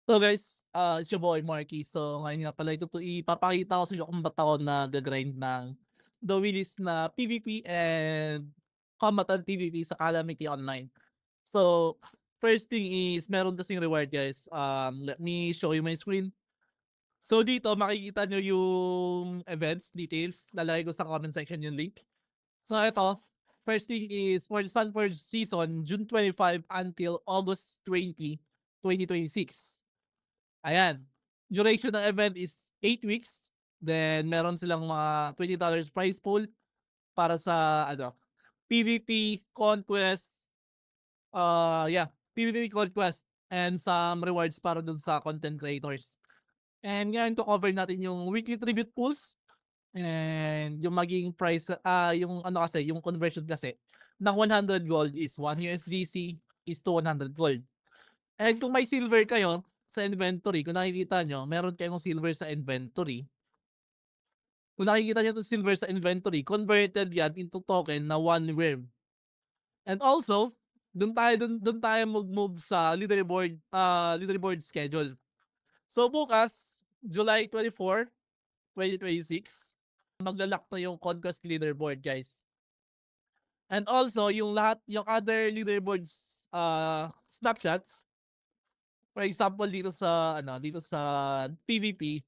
So guys, it's your boy Marky. So ngayon nga pala ipapakita ko sa inyo kung ba't ako nag-grind ng The Willis na PvP and Combatant PvP sa Calamity Online. So, first thing is meron kasing reward guys. Let me show you my screen. So dito makikita nyo yung events details. Lalagay ko sa comment section yung link. So ito, first thing is for the Sunforge season, June 25 until August 20, 2026. Ayan. Duration ng event is 8 weeks. Then meron silang mga $20 prize pool para sa ano, PVP conquest, PVP conquest and some rewards para dun sa content creators. And ngayon cover natin yung weekly tribute pools and yung magiging price, yung ano kasi, yung conversion kasi ng 100 gold is 1 USDC is to 100 gold. And kung may silver kayo sa inventory, kung nakikita nyo, meron kayong silver sa inventory. Kung nakikita nyo 'tong silver sa inventory, converted yan into token na 1 WERM. And also, dun tayo mag-move sa leaderboard schedule. So bukas, July 24, 2026, magla-lock na yung Conquest leaderboard, guys. And also, yung other leaderboards, snapshots, for example, dito sa PVP,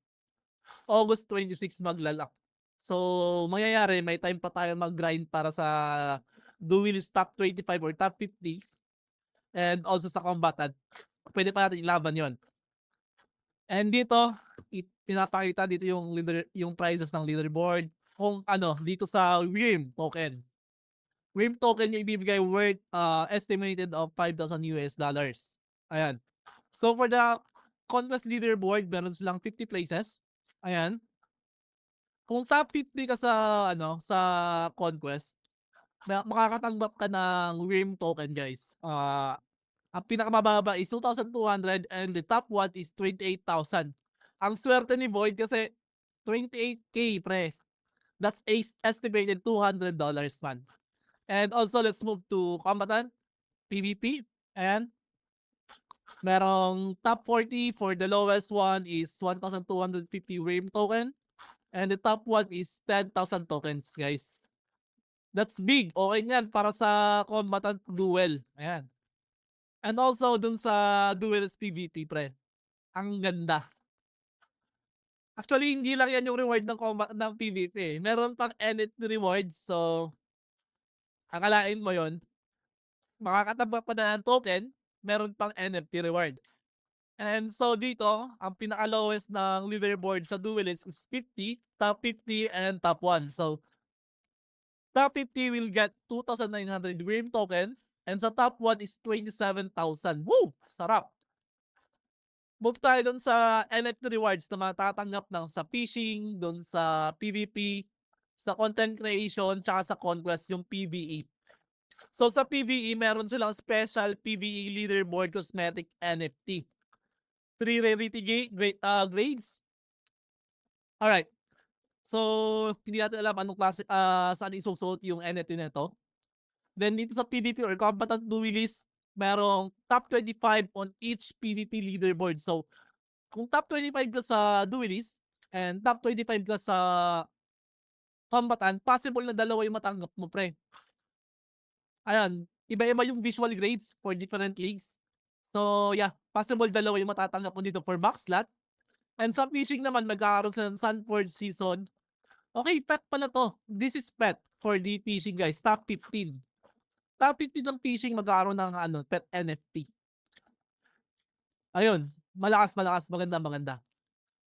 August 26 magla-lock. So, mangyayari may time pa tayo mag-grind para sa Duelist top 25 or top 50 and also sa Combatant. Pwede pa natin ilaban 'yon. And dito, pinapakita dito yung prices ng leaderboard kung ano, dito sa WIRM token. WIRM token yung ibibigay worth, estimated of $5,000. Ayan. So, for the Conquest leaderboard, meron silang 50 places. Ayan. Kung top 50 ka sa ano, sa Conquest, makakatanggap ka ng WIRM token, guys. Ang pinakamababa is 2,200 and the top one is 28,000. Ang swerte ni Void kasi 28K pre. That's estimated $200 man. And also let's move to Combatant PvP. And merong top 40 for the lowest one is 1,250 WIRM token. And the top one is 10,000 tokens, guys. That's big. Okay yan para sa combatant duel. Ayan. And also dun sa duelist PvP, pre. Ang ganda. Actually, hindi lang yan yung reward ng PvP eh. Meron pang NFT rewards. So, akalain mo yon, makakatanggap pa na ng token, meron pang NFT reward. And so dito, ang pinaka-lowest ng leaderboard sa duelist is 50, top 50, and top 1. So, top 50 will get 2,900 WIRM token and sa top 1 is 27,000. Woo! Sarap! Move tayo dun sa NFT rewards na matatanggap ng sa fishing, dun sa PvP, sa content creation, tsaka sa conquest yung PvE. So sa PvE, meron silang special PvE leaderboard cosmetic NFT. 3 rarity grades. Alright. So, hindi natin alam anong klase, saan isusuot yung NFT nito. Then dito sa PvP or Combatant Duelist, merong top 25 on each PvP leaderboard. So, kung top 25 ka sa Duelist and top 25 ka sa Combatant, possible na dalawa yung matanggap mo, pre. Ayan, iba-iba yung visual grades for different leagues. So, yeah, possible dalawa yung matatanggap mo dito for max slot. And sa fishing naman, magkakaroon sila ng Sunforge season. Okay, pet pala 'to. This is pet for the fishing, guys, top 15. Top 15 ng fishing magkakaroon ng ano, pet NFT. Ayun, malakas, malakas, maganda, maganda.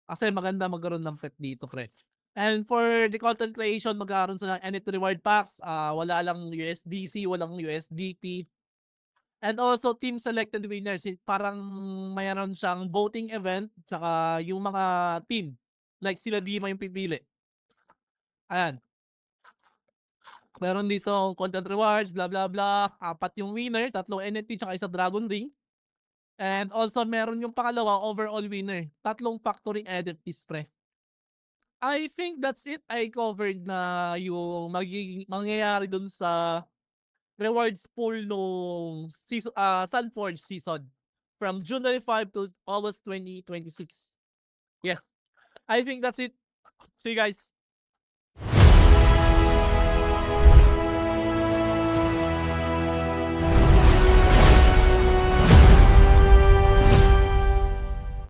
Kasi maganda magkaroon ng pet dito, pre. And for the content creation, magkakaroon sila ng NFT reward packs. Wala lang USDC, walang USDT. And also team selected winners, parang mayroon siyang voting event tsaka yung mga team, like sila Dima yung pipili. Ayan, meron dito content rewards, blah, blah, blah, 4 yung winner, 3 NFT tsaka 1 dragon ring. And also meron yung pangalawa overall winner, 3 factory NFTs, pre. I think that's it. I covered na yung mangyayari dun sa rewards pool nung Sunforge season. from June 25 to August 2026. Yeah, I think that's it. See you guys.